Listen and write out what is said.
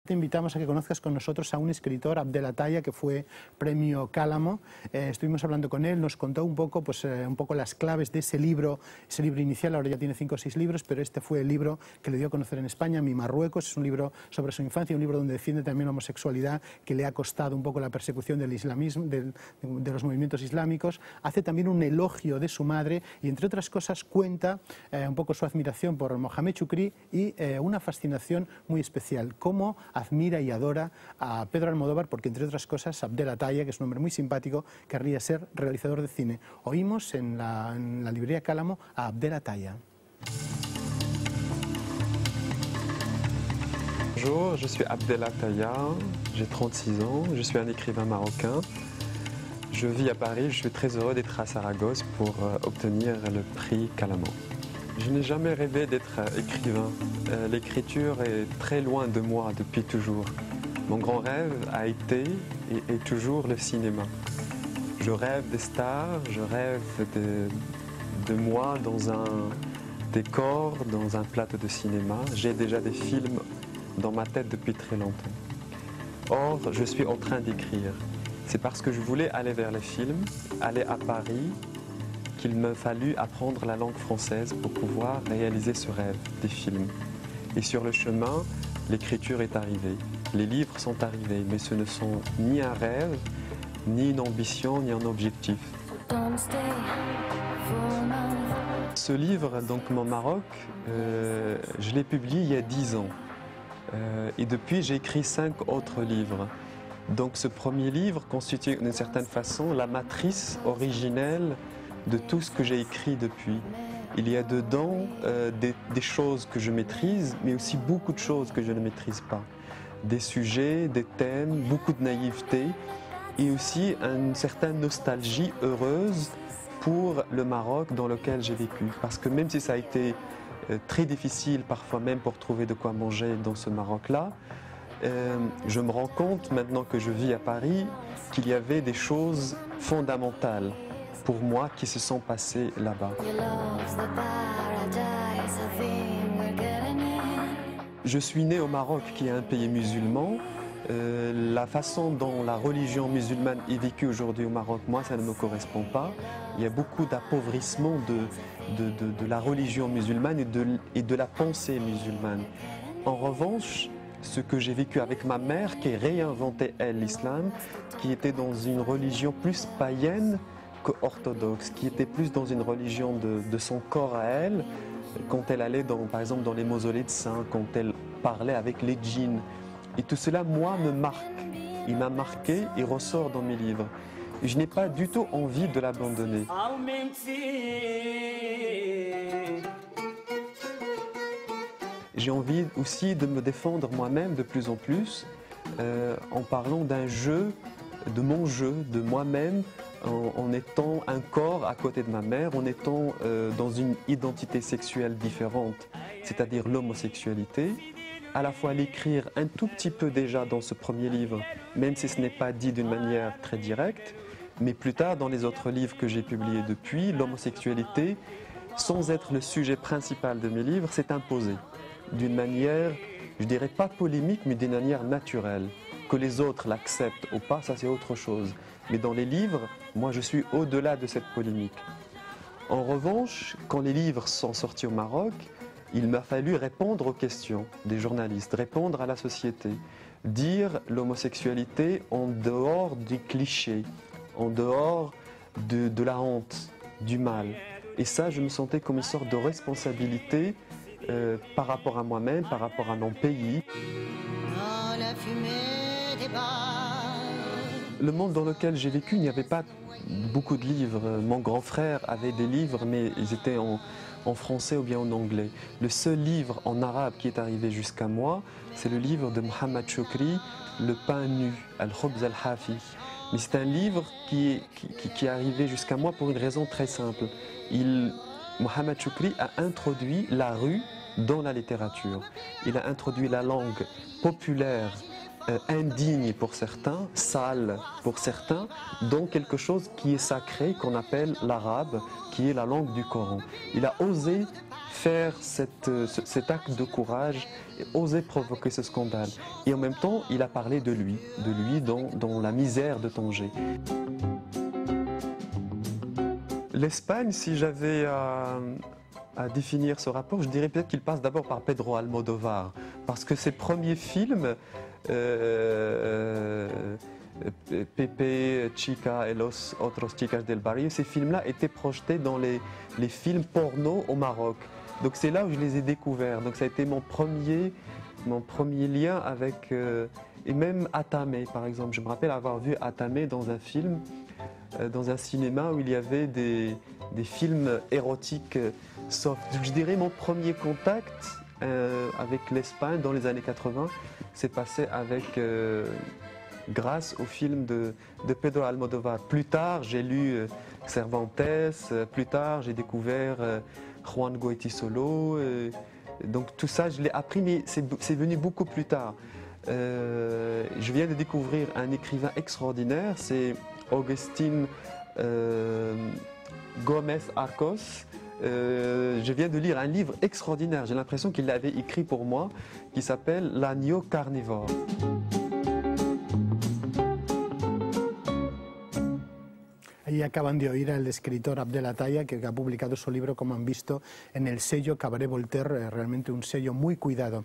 Te invitamos a que conozcas con nosotros a un escritor, Abdel Ataya, que fue premio Cálamo. Estuvimos hablando con él, nos contó un poco las claves de ese libro inicial. Ahora ya tiene 5 o 6 libros, pero este fue el libro que le dio a conocer en España, Mi Marruecos. Es un libro sobre su infancia, un libro donde defiende también la homosexualidad, que le ha costado un poco la persecución del islamismo, de los movimientos islámicos. Hace también un elogio de su madre y, entre otras cosas, cuenta un poco su admiración por Mohamed Chukri y una fascinación muy especial, cómo admira y adora a Pedro Almodóvar, porque entre otras cosas Abdel Ataya, que es un hombre muy simpático, querría ser realizador de cine. Oímos en la librería Cálamo a Abdel Ataya. Bonjour, je suis Abdel Ataya, j'ai 36 ans, je suis un écrivain marocain. Je vis à Paris, je suis très heureux d'être à Saragosse pour obtenir le prix Cálamo. Je n'ai jamais rêvé d'être écrivain. L'écriture est très loin de moi depuis toujours. Mon grand rêve a été et est toujours le cinéma. Je rêve des stars, je rêve de moi dans un décor, dans un plateau de cinéma. J'ai déjà des films dans ma tête depuis très longtemps. Or, je suis en train d'écrire. C'est parce que je voulais aller vers les films, aller à Paris, qu'il me fallut apprendre la langue française pour pouvoir réaliser ce rêve des films. Et sur le chemin, l'écriture est arrivée. Les livres sont arrivés, mais ce ne sont ni un rêve, ni une ambition, ni un objectif. Ce livre, donc Mon Maroc, je l'ai publié il y a 10 ans. Et depuis, j'ai écrit 5 autres livres. Donc ce premier livre constitue d'une certaine façon la matrice originelle de tout ce que j'ai écrit depuis. Il y a dedans des choses que je maîtrise, mais aussi beaucoup de choses que je ne maîtrise pas. Des sujets, des thèmes, beaucoup de naïveté et aussi une certaine nostalgie heureuse pour le Maroc dans lequel j'ai vécu. Parce que même si ça a été très difficile parfois même pour trouver de quoi manger dans ce Maroc-là, je me rends compte maintenant que je vis à Paris qu'il y avait des choses fondamentales pour moi qui se sont passées là-bas. Je suis né au Maroc, qui est un pays musulman. La façon dont la religion musulmane est vécue aujourd'hui au Maroc, moi, ça ne me correspond pas. Il y a beaucoup d'appauvrissement de la religion musulmane et de la pensée musulmane. En revanche, ce que j'ai vécu avec ma mère, qui a réinventé, elle, l'islam, qui était dans une religion plus païenne orthodoxe, qui était plus dans une religion de son corps à elle, quand elle allait par exemple dans les mausolées de saints, quand elle parlait avec les djinns. Et tout cela, moi, me marque. Il m'a marqué et ressort dans mes livres. Et je n'ai pas du tout envie de l'abandonner. J'ai envie aussi de me défendre moi-même de plus en plus en parlant d'un jeu, de mon jeu, de moi-même, en étant un corps à côté de ma mère, en étant dans une identité sexuelle différente, c'est-à-dire l'homosexualité. À la fois l'écrire un tout petit peu déjà dans ce premier livre, même si ce n'est pas dit d'une manière très directe, mais plus tard dans les autres livres que j'ai publiés depuis, l'homosexualité, sans être le sujet principal de mes livres, s'est imposée d'une manière, je dirais pas polémique, mais d'une manière naturelle. Que les autres l'acceptent ou pas, ça c'est autre chose. Mais dans les livres, moi je suis au-delà de cette polémique. En revanche, quand les livres sont sortis au Maroc, il m'a fallu répondre aux questions des journalistes, répondre à la société, dire l'homosexualité en dehors des clichés, en dehors de la honte, du mal. Et ça, je me sentais comme une sorte de responsabilité par rapport à moi-même, par rapport à mon pays. Le monde dans lequel j'ai vécu, il n'y avait pas beaucoup de livres. Mon grand frère avait des livres, mais ils étaient en français ou bien en anglais. Le seul livre en arabe qui est arrivé jusqu'à moi, c'est le livre de Mohamed Chukri, Le pain nu, Al-Khubz al-Hafi. Mais c'est un livre qui est arrivé jusqu'à moi pour une raison très simple. Mohamed Chukri a introduit la rue dans la littérature. Il a introduit la langue populaire indigne pour certains, sale pour certains, dans quelque chose qui est sacré, qu'on appelle l'arabe, qui est la langue du Coran. Il a osé faire cet acte de courage et osé provoquer ce scandale. Et en même temps, il a parlé de lui dans la misère de Tanger. L'Espagne, si j'avais à définir ce rapport, je dirais peut-être qu'il passe d'abord par Pedro Almodóvar, parce que ses premiers films, Pepe, Chica et Los Otros Chicas del Barrio, ces films-là étaient projetés dans les films porno au Maroc. Donc c'est là où je les ai découverts. Donc ça a été mon premier lien avec... et même Atame, par exemple. Je me rappelle avoir vu Atame dans un film, dans un cinéma où il y avait des films érotiques soft. Je dirais mon premier contact avec l'Espagne dans les années 80 s'est passé grâce au film de Pedro Almodóvar. Plus tard, j'ai lu Cervantes, plus tard, j'ai découvert Juan Goytisolo. Donc tout ça, je l'ai appris, mais c'est venu beaucoup plus tard. Je viens de découvrir un écrivain extraordinaire, c'est Agustín Gómez Arcos. Je viens de lire un livre extraordinaire, j'ai l'impression qu'il l'avait écrit pour moi, qui s'appelle L'agneau carnivore. Ahí acaban de oír al escritor Abdel Ataya, que ha publicado su libro, como han visto, en el sello Cabaret Voltaire, realmente un sello muy cuidado.